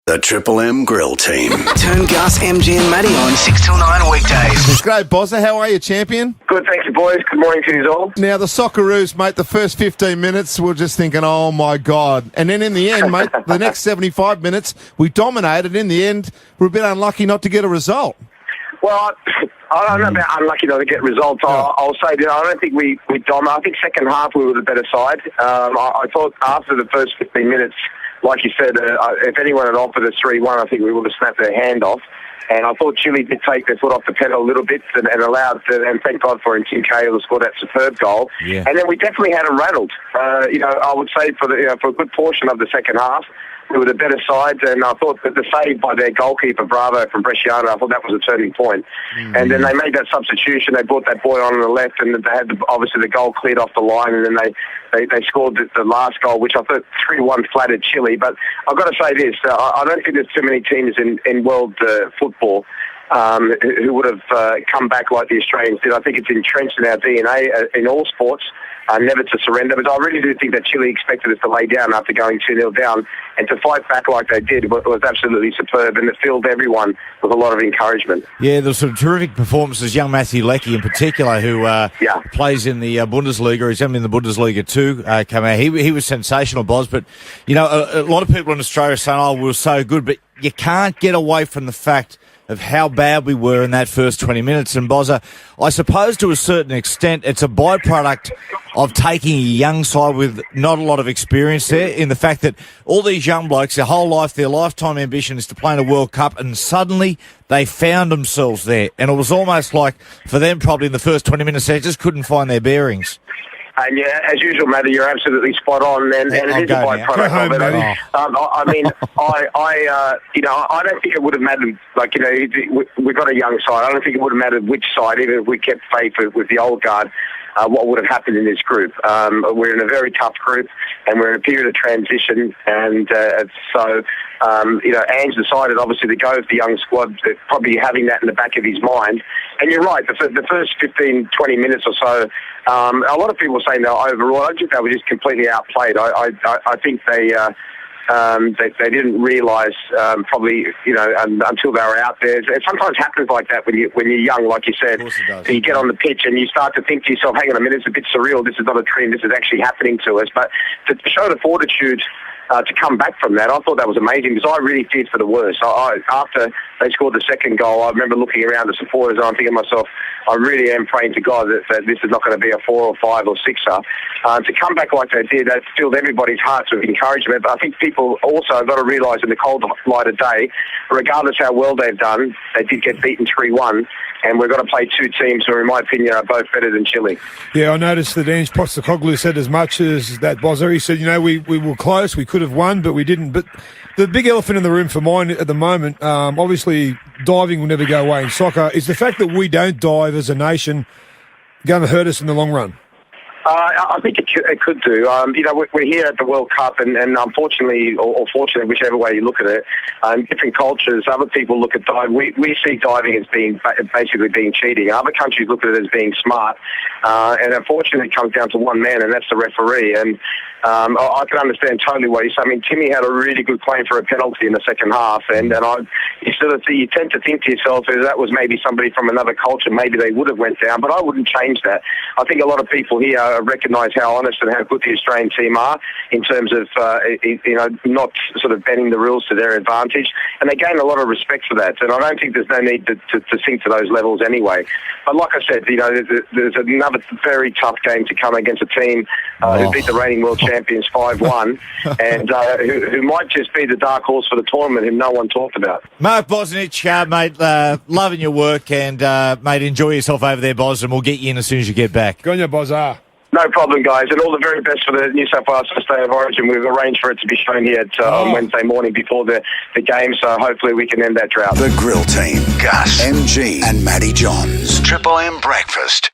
The Triple M Grill Team. Turn Gus, MG and Matty on 6 till 9 weekdays. G'day, Bozza. How are you, champion? Good, thank you, boys. Good morning to you all. Now, the Socceroos, mate, the first 15 minutes, we're just thinking, oh, my God. And then in the end, mate, the next 75 minutes, we dominated. In the end, we're a bit unlucky not to get a result. Well, I don't know about unlucky not to get results. I'll say that I don't think we dominated. I think second half we were the better side. I thought after the first 15 minutes, like you said, if anyone had offered us 3-1, I think we would have snapped their hand off. And I thought Chile did take their foot off the pedal a little bit and allowed, and thank God for him, Tim Cahill to score that superb goal. Yeah. And then we definitely had them rattled. I would say for a good portion of the second half, we were the better side, and I thought that the save by their goalkeeper, Bravo, from Bresciano, I thought that was a turning point. And then they made that substitution. They brought that boy on the left, and they had, obviously, the goal cleared off the line, and then they scored the last goal, which I thought 3-1 flattered Chile. But I've got to say this, I don't think there's too many teams in world football who would have come back like the Australians did. I think it's entrenched in our DNA in all sports, never to surrender. But I really do think that Chile expected us to lay down after going 2-0 down, and to fight back like they did was absolutely superb, and it filled everyone with a lot of encouragement. Yeah, there were some terrific performances. Young Matthew Leckie in particular, who plays in the Bundesliga. He's in the Bundesliga too, come out. He was sensational, Boz. But, you know, a lot of people in Australia are saying, oh, we were so good. But you can't get away from the fact of how bad we were in that first 20 minutes. And, Bozza, I suppose to a certain extent it's a byproduct of taking a young side with not a lot of experience there, in the fact that all these young blokes, their whole life, their lifetime ambition is to play in a World Cup, and suddenly they found themselves there. And it was almost like, for them probably in the first 20 minutes, they just couldn't find their bearings. And yeah, as usual, Matty, you're absolutely spot on, and it is a byproduct of it. I mean, I don't think it would have mattered. Like, we've got a young side. I don't think it would have mattered which side, even if we kept faith with the old guard. What would have happened in this group? We're in a very tough group, and we're in a period of transition, and Ange decided obviously to go with the young squad, probably having that in the back of his mind. And you're right, the first 15, 20 minutes or so, a lot of people were saying they were overall. I think they were just completely outplayed. I think they didn't realise probably until they were out there. It sometimes happens like that when you're young, like you said. You get on the pitch and you start to think to yourself, hang on a minute, it's a bit surreal. This is not a dream. This is actually happening to us. But to show the fortitude to come back from that, I thought that was amazing, because I really feared for the worst. After they scored the second goal, I remember looking around the supporters and I'm thinking to myself, I really am praying to God that this is not going to be a 4 or 5 or 6er. To come back like they did, that filled everybody's hearts with encouragement. But I think people also have got to realise in the cold light of day, regardless how well they've done, they did get beaten 3-1. And we've got to play two teams who, in my opinion, are both better than Chile. Yeah, I noticed that Ange Postecoglou said as much as that, Bozza. He said, we were close, we could have won, but we didn't. But the big elephant in the room for mine at the moment, obviously diving will never go away in soccer, is the fact that we don't dive as a nation going to hurt us in the long run. I think it could do. We're here at the World Cup, and unfortunately, or fortunately, whichever way you look at it, different cultures, other people look at diving. We see diving as basically being cheating. Other countries look at it as being smart. And unfortunately, it comes down to one man, and that's the referee. And I can understand totally what he's saying. I mean, Timmy had a really good claim for a penalty in the second half, and you tend to think to yourself, if that was maybe somebody from another culture, maybe they would have went down, but I wouldn't change that. I think a lot of people here recognise how honest and how good the Australian team are in terms of not sort of bending the rules to their advantage, and they gain a lot of respect for that. And I don't think there's no need to sink to those levels anyway. But like I said, there's another very tough game to come against a team who beat the reigning world champions 5-1, and who might just be the dark horse for the tournament, who no one talked about. Mark Bosnich, mate, loving your work, and mate, enjoy yourself over there, Boz, and we'll get you in as soon as you get back. Go on, Bozza. No problem, guys, and all the very best for the New South Wales First Day of Origin. We've arranged for it to be shown here on Wednesday morning before the game, so hopefully we can end that drought. The Grill Team. Gus, MG and Matty Johns. Triple M Breakfast.